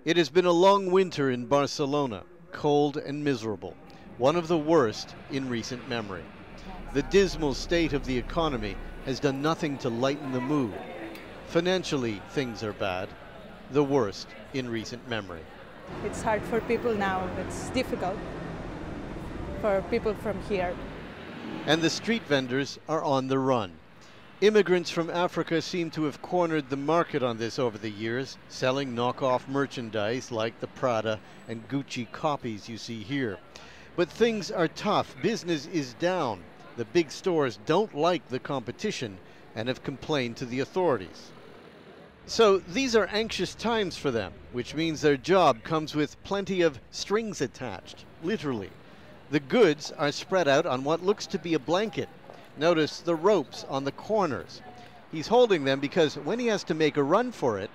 It has been a long winter in Barcelona, cold and miserable, one of the worst in recent memory. The dismal state of the economy has done nothing to lighten the mood. Financially, things are bad, the worst in recent memory. It's hard for people now. It's difficult for people from here. And the street vendors are on the run. Immigrants from Africa seem to have cornered the market on this over the years, selling knockoff merchandise like the Prada and Gucci copies you see here. But things are tough. Business is down. The big stores don't like the competition and have complained to the authorities. So these are anxious times for them, which means their job comes with plenty of strings attached, literally. The goods are spread out on what looks to be a blanket. Notice the ropes on the corners. He's holding them because when he has to make a run for it,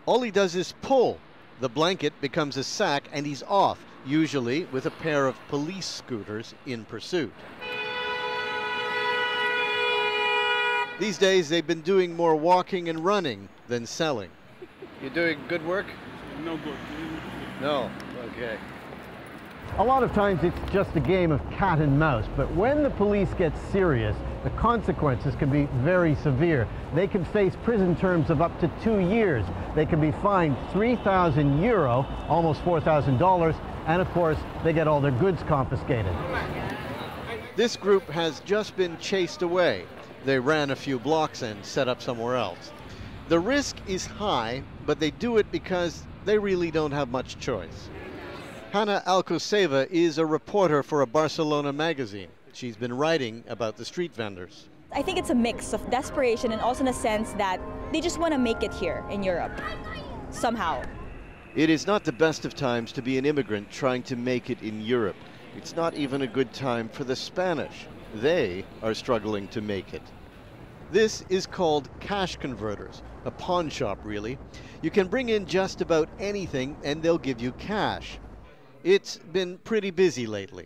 all he does is pull. The blanket becomes a sack and he's off, usually with a pair of police scooters in pursuit. These days they've been doing more walking and running than selling. You doing good work? No good. No, okay. A lot of times it's just a game of cat and mouse, but when the police get serious, the consequences can be very severe. They can face prison terms of up to 2 years. They can be fined €3,000, almost $4,000, and of course, they get all their goods confiscated. This group has just been chased away. They ran a few blocks and set up somewhere else. The risk is high, but they do it because they really don't have much choice. Hannah Alcoseva is a reporter for a Barcelona magazine. She's been writing about the street vendors. I think it's a mix of desperation and also in a sense that they just want to make it here in Europe, somehow. It is not the best of times to be an immigrant trying to make it in Europe. It's not even a good time for the Spanish. They are struggling to make it. This is called cash converters, a pawn shop really. You can bring in just about anything and they'll give you cash. It's been pretty busy lately.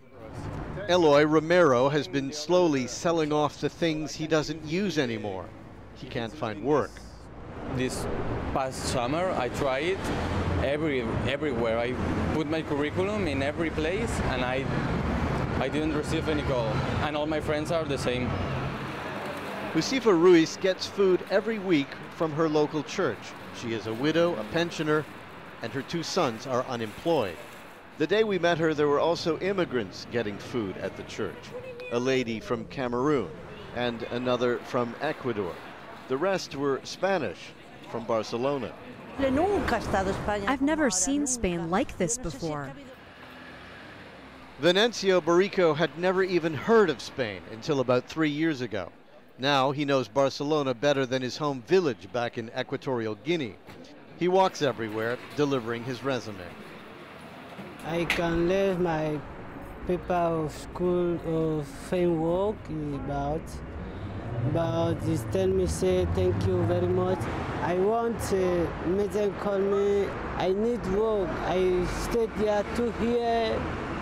Eloy Romero has been slowly selling off the things he doesn't use anymore. He can't find work. This past summer I tried everywhere. I put my curriculum in every place and I didn't receive any call. And all my friends are the same. Josefa Ruiz gets food every week from her local church. She is a widow, a pensioner, and her 2 sons are unemployed. The day we met her, there were also immigrants getting food at the church. A lady from Cameroon and another from Ecuador. The rest were Spanish from Barcelona. I've never seen Spain like this before. Venancio Barrico had never even heard of Spain until about 3 years ago. Now he knows Barcelona better than his home village back in Equatorial Guinea. He walks everywhere delivering his resume. I can let my paper of school of fame work about this tell me say thank you very much. I want make them call me. I need work. I stayed here 2 years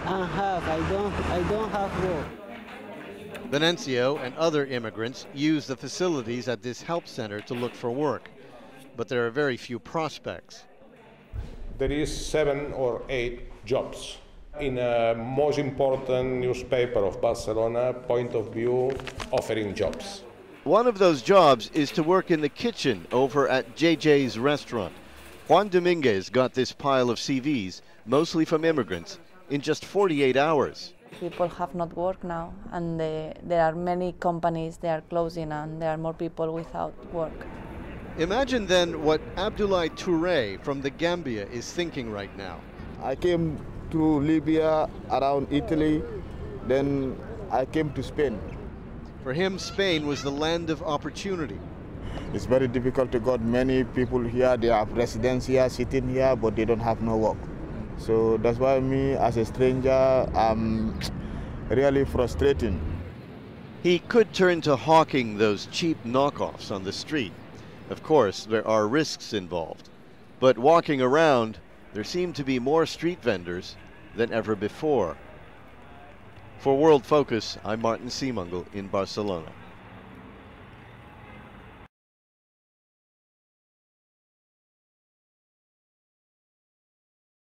and a half. I don't have work. Venancio and other immigrants use the facilities at this help center to look for work, but there are very few prospects. There is 7 or 8 jobs in a most important newspaper of Barcelona, Point of View, offering jobs. One of those jobs is to work in the kitchen over at JJ's restaurant. Juan Dominguez got this pile of CVs, mostly from immigrants, in just 48 hours. People have not work now, and there are many companies that are closing, and there are more people without work. Imagine then what Abdoulaye Touré from the Gambia is thinking right now. I came to Libya, around Italy, then I came to Spain. For him, Spain was the land of opportunity. It's very difficult to get many people here. They have residence here, sitting here, but they don't have no work. So that's why me, as a stranger, I'm really frustrating. He could turn to hawking those cheap knockoffs on the street. Of course, there are risks involved. But walking around, there seem to be more street vendors than ever before. For World Focus, I'm Martin Seemungle in Barcelona.